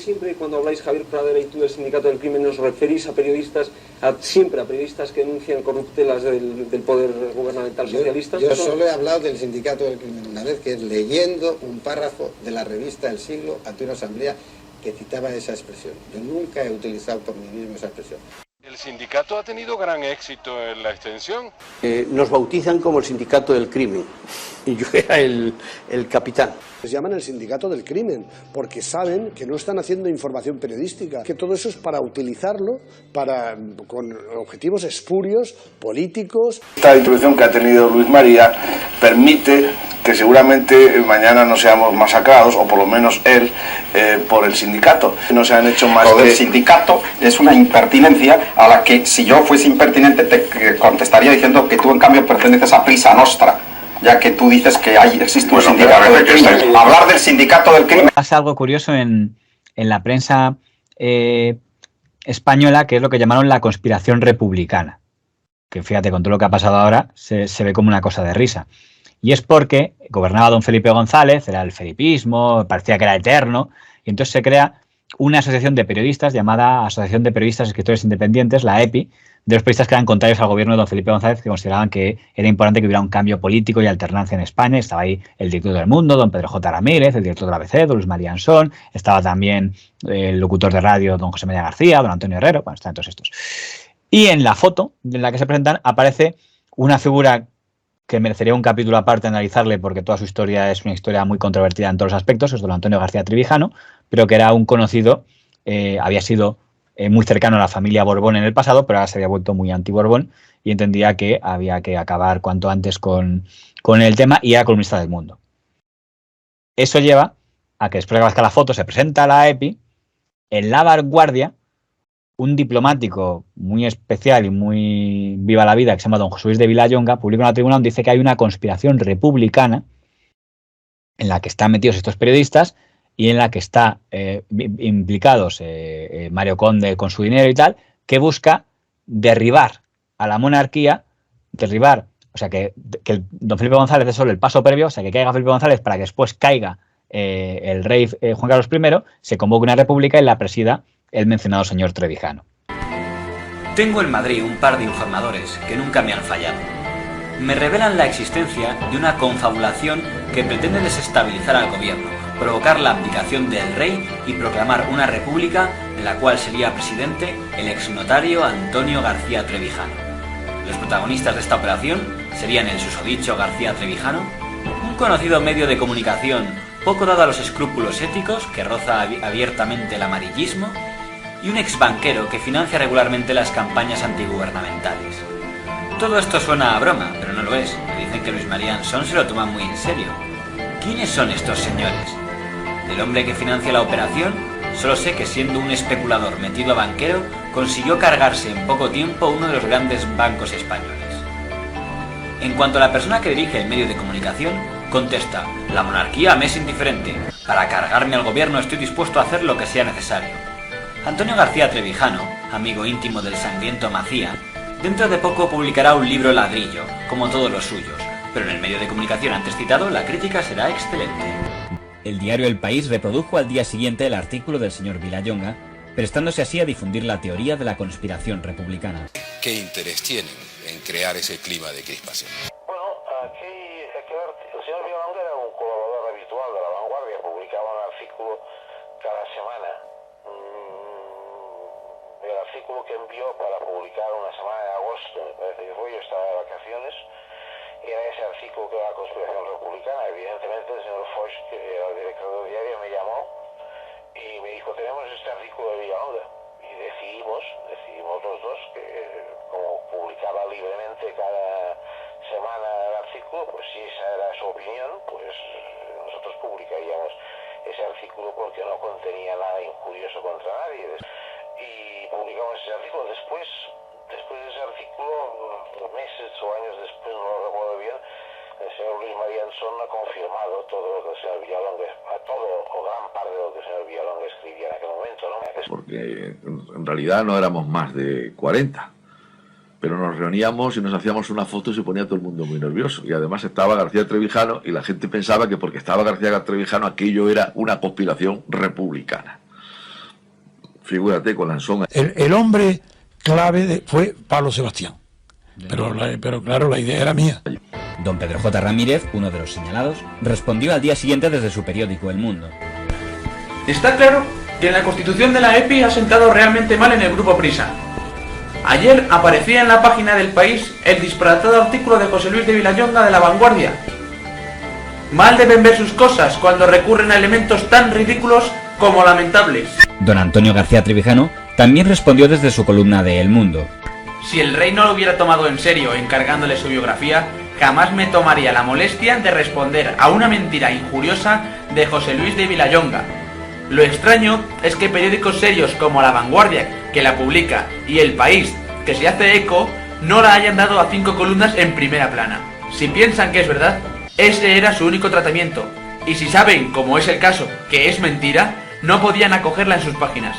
siempre cuando habláis, Javier Pradera y tú, del Sindicato del Crimen, os referís a periodistas, siempre a periodistas que denuncian corruptelas del poder gubernamental socialista? Yo solo he hablado del Sindicato del Crimen una vez, que es leyendo un párrafo de la revista El Siglo ante una asamblea que citaba esa expresión. Yo nunca he utilizado por mí mismo esa expresión. ¿El sindicato ha tenido gran éxito en la extensión? Nos bautizan como el Sindicato del Crimen y yo era el capitán. Les llaman el Sindicato del Crimen porque saben que no están haciendo información periodística, que todo eso es para utilizarlo con objetivos espurios, políticos. Esta introducción que ha tenido Luis María permite que seguramente mañana no seamos masacrados, o por lo menos él, por el sindicato. No se han hecho más que... El sindicato es una impertinencia a la que, si yo fuese impertinente, te contestaría diciendo que tú, en cambio, perteneces a Prisa Nostra, ya que tú dices que existe un sindicato del crimen. Hablar del sindicato del crimen... Pasa algo curioso en la prensa española, que es lo que llamaron la conspiración republicana. Que fíjate, con todo lo que ha pasado ahora, se ve como una cosa de risa. Y es porque gobernaba don Felipe González, era el felipismo, parecía que era eterno, y entonces se crea una asociación de periodistas llamada Asociación de Periodistas Escritores Independientes, la EPI, de los periodistas que eran contrarios al gobierno de don Felipe González, que consideraban que era importante que hubiera un cambio político y alternancia en España. Estaba ahí el director del Mundo, don Pedro J. Ramírez, el director de la ABC, don Luis María Ansón, estaba también el locutor de radio, don José María García, don Antonio Herrero, bueno, están todos estos. Y en la foto en la que se presentan aparece una figura que merecería un capítulo aparte analizarle, porque toda su historia es una historia muy controvertida en todos los aspectos, es don Antonio García Trevijano, pero que era un conocido, había sido muy cercano a la familia Borbón en el pasado, pero ahora se había vuelto muy anti-Borbón y entendía que había que acabar cuanto antes con el tema, y era columnista del Mundo. Eso lleva a que después de que aparezca la foto se presenta a la EPI, en la vanguardia, un diplomático muy especial y muy viva la vida, que se llama don José Luis de Vilallonga, publica una tribuna donde dice que hay una conspiración republicana en la que están metidos estos periodistas y en la que está implicados Mario Conde con su dinero y tal, que busca derribar a la monarquía, o sea, que don Felipe González es solo el paso previo, o sea, que caiga Felipe González para que después caiga el rey Juan Carlos I, se convoque una república y la presida el mencionado señor Trevijano. Tengo en Madrid un par de informadores que nunca me han fallado. Me revelan la existencia de una confabulación que pretende desestabilizar al gobierno, provocar la abdicación del rey y proclamar una república en la cual sería presidente el exnotario Antonio García Trevijano. Los protagonistas de esta operación serían el susodicho García Trevijano, un conocido medio de comunicación poco dado a los escrúpulos éticos que roza abiertamente el amarillismo, y un exbanquero que financia regularmente las campañas antigubernamentales. Todo esto suena a broma, pero no lo es. Me dicen que Luis María Ansón se lo toma muy en serio. ¿Quiénes son estos señores? Del hombre que financia la operación, solo sé que, siendo un especulador metido a banquero, consiguió cargarse en poco tiempo uno de los grandes bancos españoles. En cuanto a la persona que dirige el medio de comunicación, contesta: la monarquía me es indiferente. Para cargarme al gobierno estoy dispuesto a hacer lo que sea necesario. Antonio García Trevijano, amigo íntimo del sangriento Macía, dentro de poco publicará un libro ladrillo, como todos los suyos, pero en el medio de comunicación antes citado la crítica será excelente. El diario El País reprodujo al día siguiente el artículo del señor Vilallonga, prestándose así a difundir la teoría de la conspiración republicana. ¿Qué interés tienen en crear ese clima de crispación? Bueno, aquí el señor Vilallonga era un colaborador habitual de La Vanguardia, publicaba un artículo cada semana. El artículo que envió para publicar una semana de agosto, me parece que fue, yo estaba de vacaciones, era ese artículo que era la conspiración republicana. Evidentemente el señor Foix, que era el director del diario, me llamó y me dijo: tenemos este artículo de Villalonga. Y decidimos los dos que, como publicaba libremente cada semana el artículo, pues si esa era su opinión, pues nosotros publicaríamos ese artículo porque no contenía nada injurioso contra nadie. Y publicamos ese artículo. Después de ese artículo, meses o años después, no lo recuerdo bien, el señor Luis María Ansón ha confirmado todo lo que el señor Villalonga, todo o gran parte de lo que el señor Villalonga escribía en aquel momento, ¿no? Porque en realidad no éramos más de 40, pero nos reuníamos y nos hacíamos una foto y se ponía todo el mundo muy nervioso. Y además estaba García Trevijano y la gente pensaba que porque estaba García Trevijano aquello era una conspiración republicana. figúrate, con Lanzón. El hombre clave fue Pablo Sebastián. Pero claro, la idea era mía. Don Pedro J. Ramírez, uno de los señalados, respondió al día siguiente desde su periódico El Mundo. Está claro que la constitución de la EPI ha sentado realmente mal en el Grupo Prisa. Ayer aparecía en la página del País el disparatado artículo de José Luis de Vilallonga de La Vanguardia. Mal deben ver sus cosas cuando recurren a elementos tan ridículos como lamentables. Don Antonio García Trevijano también respondió desde su columna de El Mundo. Si el rey no lo hubiera tomado en serio encargándole su biografía, jamás me tomaría la molestia de responder a una mentira injuriosa de José Luis de Vilallonga. Lo extraño es que periódicos serios como La Vanguardia, que la publica, y El País, que se hace eco, no la hayan dado a 5 columnas en primera plana. Si piensan que es verdad, ese era su único tratamiento, y si saben, como es el caso, que es mentira, no podían acogerla en sus páginas.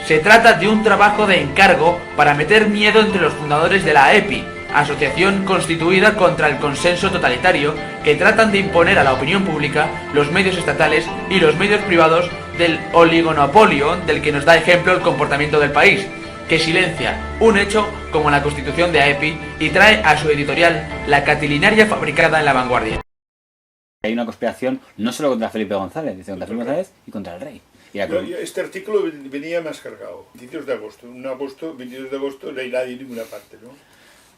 Se trata de un trabajo de encargo para meter miedo entre los fundadores de la EPI, asociación constituida contra el consenso totalitario, que tratan de imponer a la opinión pública los medios estatales y los medios privados del oligomonopolio del que nos da ejemplo el comportamiento del País, que silencia un hecho como la constitución de AEPI y trae a su editorial la catilinaria fabricada en La Vanguardia. Hay una conspiración no solo contra Felipe González, dice contra Felipe González y contra el rey. Este artículo venía más cargado, 22 de agosto. 22 de agosto no hay nadie en ninguna parte, ¿no?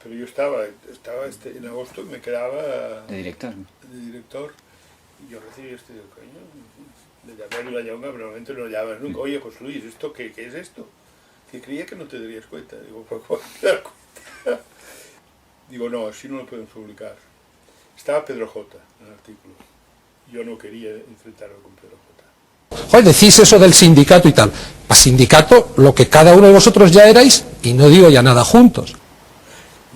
Pero yo estaba en agosto, me quedaba de director. Y yo recibí coño, le llamé a Vilallonga, pero normalmente no lo llamas nunca. Oye, José Luis, ¿esto qué es esto? Que creía que no te darías cuenta. Digo, ¿por qué te das cuenta? Digo, no, así no lo podemos publicar. Estaba Pedro J. en el artículo. Yo no quería enfrentarlo con Pedro J. Joder, decís eso del sindicato y tal. Para sindicato, lo que cada uno de vosotros ya erais, y no digo ya nada juntos.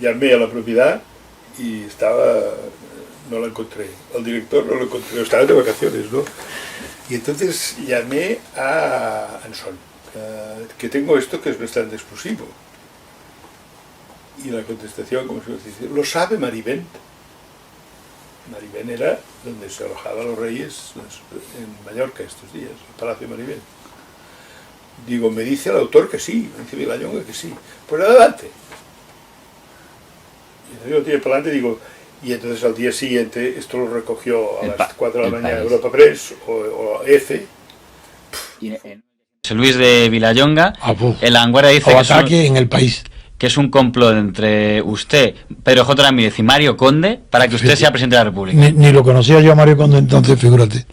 Llamé a la propiedad y no la encontré. Al director no lo encontré, estaba de vacaciones, ¿no? Y entonces llamé a Anson, que tengo esto que es bastante exclusivo. Y la contestación, como se dice, lo sabe Marivent. Marivent era donde se alojaban los reyes en Mallorca estos días, el Palacio de Marivent. Digo, me dice el autor que sí, me dice Vilallonga que sí. Pues adelante. Y yo tiré para adelante, digo, y entonces al día siguiente esto lo recogió a las 4 de la mañana Europa Press o EFE. José Luis de Vilallonga, en La Vanguardia dice que en El País, que es un complot entre usted, Pedro J. Ramírez y Mario Conde para que usted sea presidente de la República. Ni lo conocía yo a Mario Conde entonces, figúrate.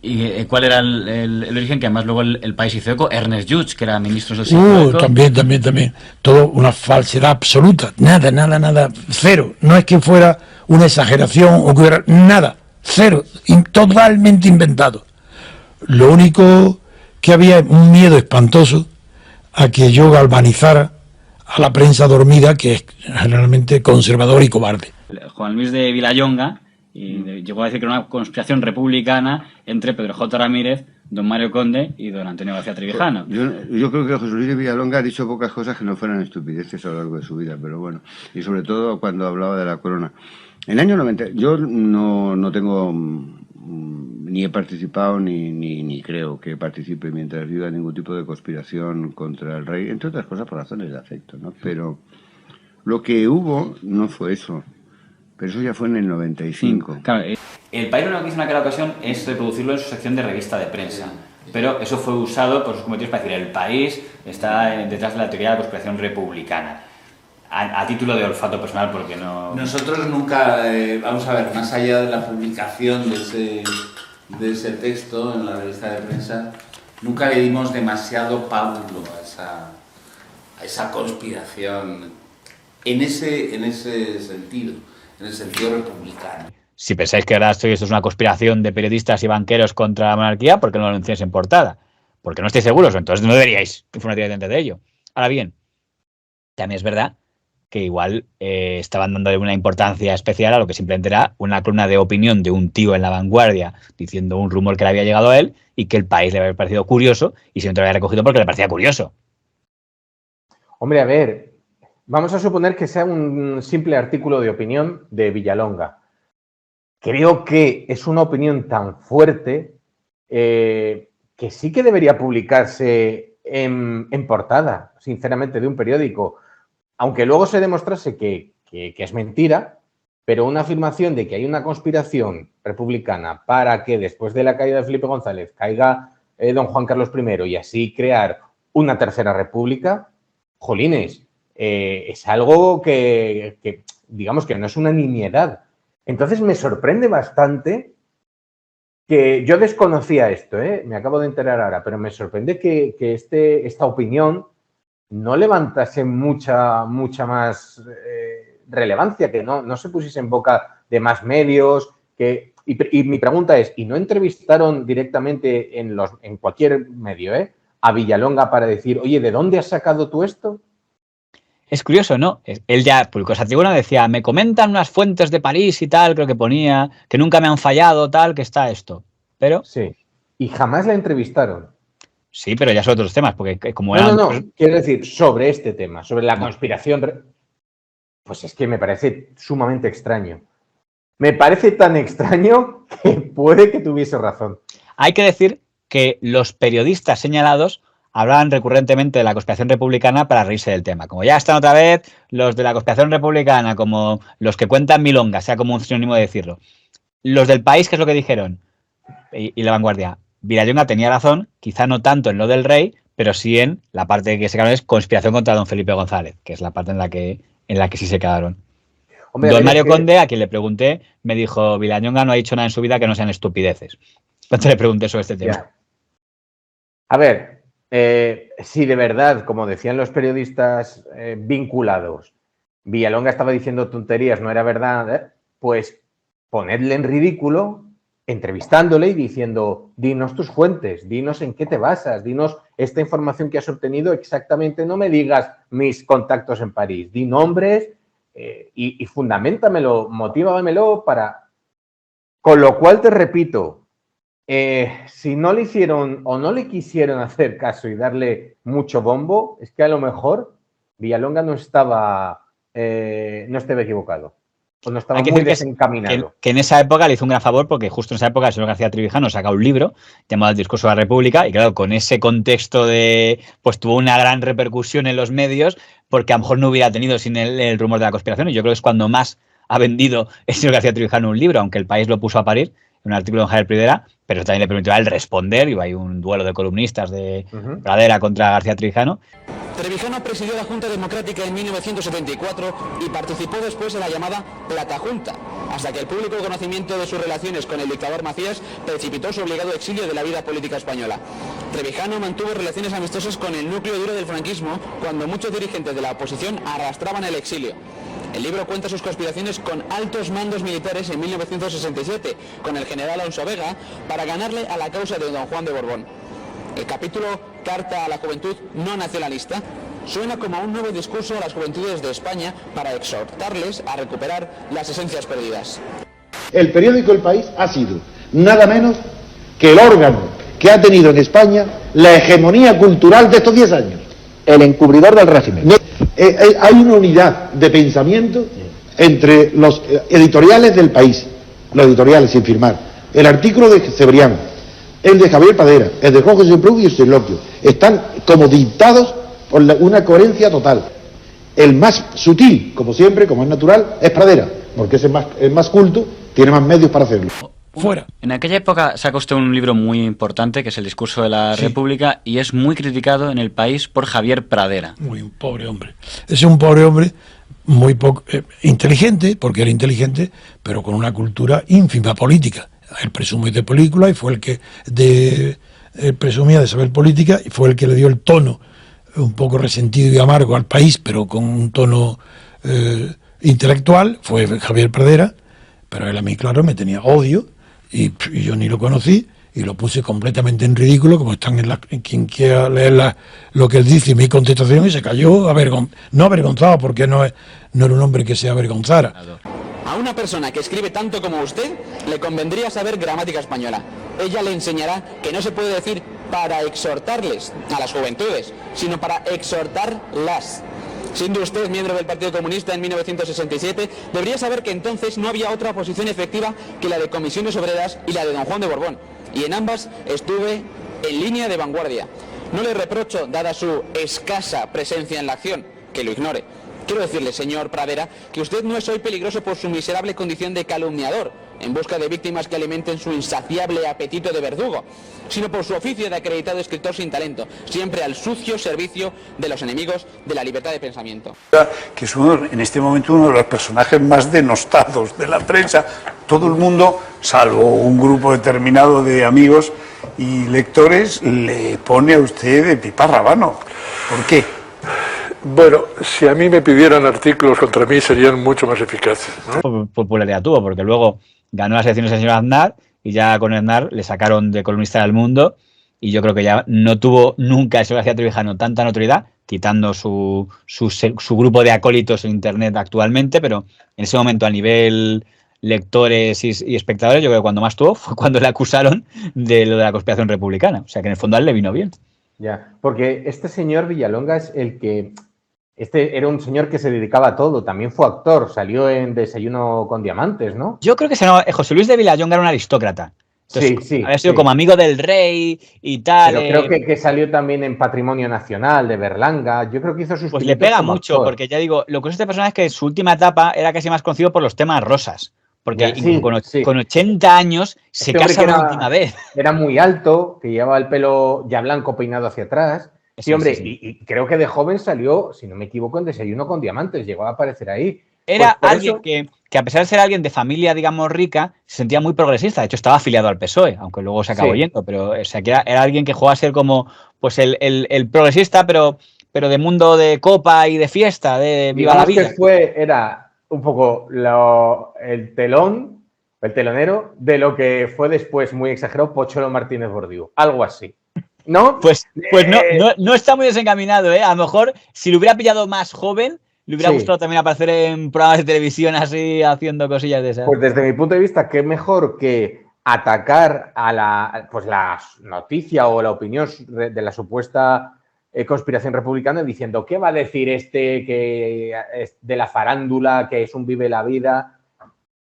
¿Y cuál era el origen? Que además luego el País hizo eco, Ernest Lluch, que era ministro del Siglo. También. Todo una falsedad absoluta. Nada. Cero. No es que fuera una exageración o que hubiera nada. Cero. Totalmente inventado. Lo único que había es un miedo espantoso a que yo galvanizara a la prensa dormida, que es generalmente conservador y cobarde. Juan Luis de Vilallonga llegó a decir que era una conspiración republicana entre Pedro J. Ramírez, don Mario Conde y don Antonio García Trevijano. Yo creo que José Luis de Vilallonga ha dicho pocas cosas que no fueran estupideces a lo largo de su vida, pero bueno, y sobre todo cuando hablaba de la corona. En el año 90, yo no tengo ni he participado ni creo que participe mientras viva ningún tipo de conspiración contra el rey, entre otras cosas por razones de afecto, ¿no? Pero lo que hubo no fue eso. Pero eso ya fue en el 95. Claro, el País lo que hizo en aquella ocasión es reproducirlo en su sección de revista de prensa. Pero eso fue usado por sus cometidos para decir el País está detrás de la teoría de la conspiración republicana. A título de olfato personal, porque no... Nosotros nunca, vamos a ver, más allá de la publicación de ese texto en la revista de prensa, nunca le dimos demasiado pábulo a esa conspiración en ese sentido. En el sentido republicano. Si pensáis que ahora esto es una conspiración de periodistas y banqueros contra la monarquía, ¿por qué no lo anunciáis en portada? Porque no estáis seguros, entonces no deberíais informar directamente de ello. Ahora bien, también es verdad que igual estaban dándole una importancia especial a lo que simplemente era una columna de opinión de un tío en La Vanguardia diciendo un rumor que le había llegado a él y que el País le había parecido curioso y simplemente lo había recogido porque le parecía curioso. Hombre, a ver, vamos a suponer que sea un simple artículo de opinión de Villalonga. Creo que es una opinión tan fuerte que sí que debería publicarse en portada, sinceramente, de un periódico. Aunque luego se demostrase que es mentira, pero una afirmación de que hay una conspiración republicana para que después de la caída de Felipe González caiga don Juan Carlos I y así crear una tercera república, jolines, es algo que digamos que no es una nimiedad. Entonces me sorprende bastante que yo desconocía esto, me acabo de enterar ahora, pero me sorprende que esta opinión no levantase mucha más relevancia, que no se pusiese en boca de más medios. Y mi pregunta es, ¿y no entrevistaron directamente en cualquier medio a Villalonga para decir, oye, ¿de dónde has sacado tú esto? Es curioso, ¿no? Él ya publicó esa tribuna, decía, me comentan unas fuentes de París y tal, creo que ponía, que nunca me han fallado, tal, que está esto. Pero... Sí, y jamás la entrevistaron. Sí, pero ya son otros temas, porque como No, quiero decir, sobre este tema, sobre la conspiración, pues es que me parece sumamente extraño. Me parece tan extraño que puede que tuviese razón. Hay que decir que los periodistas señalados hablaban recurrentemente de la conspiración republicana para reírse del tema. Como ya están otra vez los de la conspiración republicana, como los que cuentan milongas, sea como un sinónimo de decirlo. Los del País, ¿qué es lo que dijeron? Y La Vanguardia. Vilallonga tenía razón, quizá no tanto en lo del rey, pero sí en la parte que se quedaron es conspiración contra don Felipe González, que es la parte en la que sí se quedaron. Hombre, don Mario Conde, a quien le pregunté, me dijo, Vilallonga no ha dicho nada en su vida que no sean estupideces. Cuando le pregunté sobre este tema. Ya. A ver, si de verdad, como decían los periodistas vinculados, Villalonga estaba diciendo tonterías, no era verdad, pues ponedle en ridículo entrevistándole y diciendo, dinos tus fuentes, dinos en qué te basas, dinos esta información que has obtenido exactamente, no me digas mis contactos en París, di nombres y fundamentamelo, motívamelo para... Con lo cual te repito, si no le hicieron o no le quisieron hacer caso y darle mucho bombo, es que a lo mejor Villalonga no estaba equivocado. Pues no estaba hay que muy decir desencaminado. Que en esa época le hizo un gran favor porque justo en esa época el señor García Trevijano saca un libro llamado El discurso de la República y claro, con ese contexto pues tuvo una gran repercusión en los medios porque a lo mejor no hubiera tenido sin el rumor de la conspiración y yo creo que es cuando más ha vendido el señor García Trevijano un libro, aunque El País lo puso a parir, un artículo de Javier Pradera, pero también le permitió a él responder y hay un duelo de columnistas de Pradera contra García Trevijano. Trevijano presidió la Junta Democrática en 1974 y participó después en la llamada Plata Junta, hasta que el público conocimiento de sus relaciones con el dictador Macías precipitó su obligado exilio de la vida política española. Trevijano mantuvo relaciones amistosas con el núcleo duro del franquismo cuando muchos dirigentes de la oposición arrastraban el exilio. El libro cuenta sus conspiraciones con altos mandos militares en 1967, con el general Alonso Vega, para ganarle a la causa de don Juan de Borbón. El capítulo Carta a la Juventud no nacionalista suena como un nuevo discurso a las juventudes de España para exhortarles a recuperar las esencias perdidas. El periódico El País ha sido nada menos que el órgano que ha tenido en España la hegemonía cultural de estos 10 años. El encubridor del régimen. Hay una unidad de pensamiento entre los editoriales del País, los editoriales sin firmar, el artículo de Cebrián, el de Javier Pradera, el de Jorge Semprún y el Soliloquio, están como dictados por una coherencia total. El más sutil, como siempre, como es natural, es Pradera, porque es el más culto, tiene más medios para hacerlo. Fuera. En aquella época sacó usted un libro muy importante, que es El discurso de la República, y es muy criticado en El País por Javier Pradera. Muy un pobre hombre. Es un pobre hombre muy poco inteligente, porque era inteligente, pero con una cultura ínfima política. Él presume de película y fue el que presumía de saber política y fue el que le dio el tono un poco resentido y amargo al País, pero con un tono intelectual, fue Javier Pradera, pero él a mí, claro, me tenía odio y yo ni lo conocí y lo puse completamente en ridículo, como están en quien quiera leer lo que él dice y mi contestación, y se cayó no avergonzado, porque no era un hombre que se avergonzara. A una persona que escribe tanto como usted le convendría saber gramática española. Ella le enseñará que no se puede decir para exhortarles a las juventudes, sino para exhortarlas. Siendo usted miembro del Partido Comunista en 1967, debería saber que entonces no había otra oposición efectiva que la de Comisiones Obreras y la de don Juan de Borbón. Y en ambas estuve en línea de vanguardia. No le reprocho, dada su escasa presencia en la acción, que lo ignore. Quiero decirle, señor Pradera, que usted no es hoy peligroso por su miserable condición de calumniador, en busca de víctimas que alimenten su insaciable apetito de verdugo, sino por su oficio de acreditado escritor sin talento, siempre al sucio servicio de los enemigos de la libertad de pensamiento. Que es en este momento uno de los personajes más denostados de la prensa. Todo el mundo, salvo un grupo determinado de amigos y lectores, le pone a usted de pipa rabano. ¿Por qué? Bueno, si a mí me pidieran artículos contra mí serían mucho más eficaces, ¿no? Popularidad tuvo, porque luego ganó las elecciones el señor Aznar y ya con Aznar le sacaron de columnista del Mundo y yo creo que ya no tuvo nunca el señor García Trevijano tanta notoriedad, quitando su grupo de acólitos en Internet actualmente, pero en ese momento a nivel lectores y espectadores yo creo que cuando más tuvo fue cuando le acusaron de lo de la conspiración republicana, o sea que en el fondo a él le vino bien. Ya, porque este señor Villalonga es el que... Este era un señor que se dedicaba a todo, también fue actor, salió en Desayuno con Diamantes, ¿no? Yo creo que José Luis de Vilallonga era un aristócrata. Entonces, sí. Había sido como amigo del rey y tal. Pero creo que salió también en Patrimonio Nacional de Berlanga. Yo creo que hizo sus... Pues le pega mucho, actor. Porque ya digo, lo que es este personaje es que su última etapa era casi más conocido por los temas rosas. Porque con 80 años se casa una última vez. Era muy alto, que llevaba el pelo ya blanco peinado hacia atrás. Sí, hombre, sí. Y creo que de joven salió, si no me equivoco, en Desayuno con Diamantes, llegó a aparecer ahí. Era pues alguien que a pesar de ser alguien de familia, digamos, rica, se sentía muy progresista. De hecho, estaba afiliado al PSOE, aunque luego se acabó yendo. Pero o sea, que era alguien que jugaba a ser como pues el progresista, pero de mundo de copa y de fiesta, de viva la vida. Que era un poco el telonero de lo que fue después, muy exagerado, Pocholo Martínez Bordiú. Algo así. ¿No? Pues no está muy desencaminado, ¿eh? A lo mejor, si lo hubiera pillado más joven, le hubiera gustado también aparecer en programas de televisión así, haciendo cosillas de esas. Pues desde mi punto de vista, qué mejor que atacar a la noticia o la opinión de la supuesta conspiración republicana diciendo ¿qué va a decir este que es de la farándula, que es un vive la vida?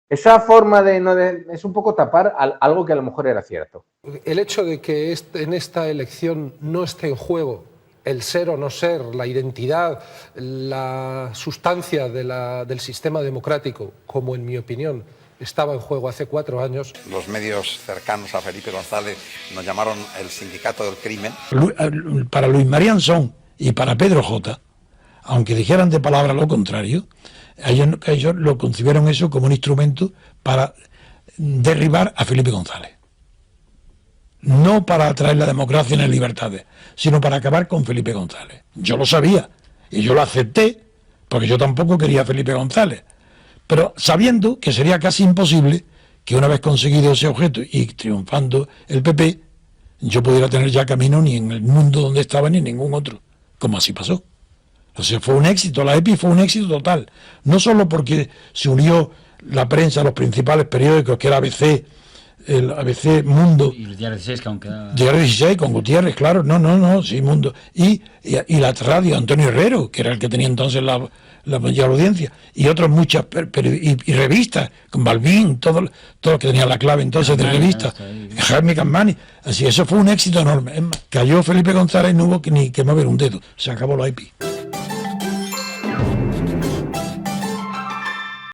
Esa forma es un poco tapar algo que a lo mejor era cierto. El hecho de que en esta elección no esté en juego el ser o no ser, la identidad, la sustancia del sistema democrático, como en mi opinión estaba en juego hace 4 años. Los medios cercanos a Felipe González nos llamaron el sindicato del crimen. Para Luis María Ansón y para Pedro J., aunque dijeran de palabra lo contrario, ellos lo concibieron eso como un instrumento para derribar a Felipe González. No para traer la democracia y las libertades, sino para acabar con Felipe González. Yo lo sabía y yo lo acepté, porque yo tampoco quería a Felipe González, pero sabiendo que sería casi imposible que una vez conseguido ese objeto y triunfando el PP, yo pudiera tener ya camino ni en el mundo donde estaba ni en ningún otro, como así pasó. O sea, fue un éxito, la EPI fue un éxito total, no solo porque se unió la prensa, los principales periódicos, que era ABC, el ABC Mundo. Y el Diario 16, que aún queda... Diario 16, con Gutiérrez, claro, no, sí, Mundo. Y la radio, Antonio Herrero, que era el que tenía entonces la mayor audiencia, y otras muchas, y revistas, con Balbín, todo lo que tenía la clave entonces de revistas, Jaime Campani. Así, eso fue un éxito enorme. Cayó Felipe González y no hubo ni que mover un dedo, se acabó la EPI.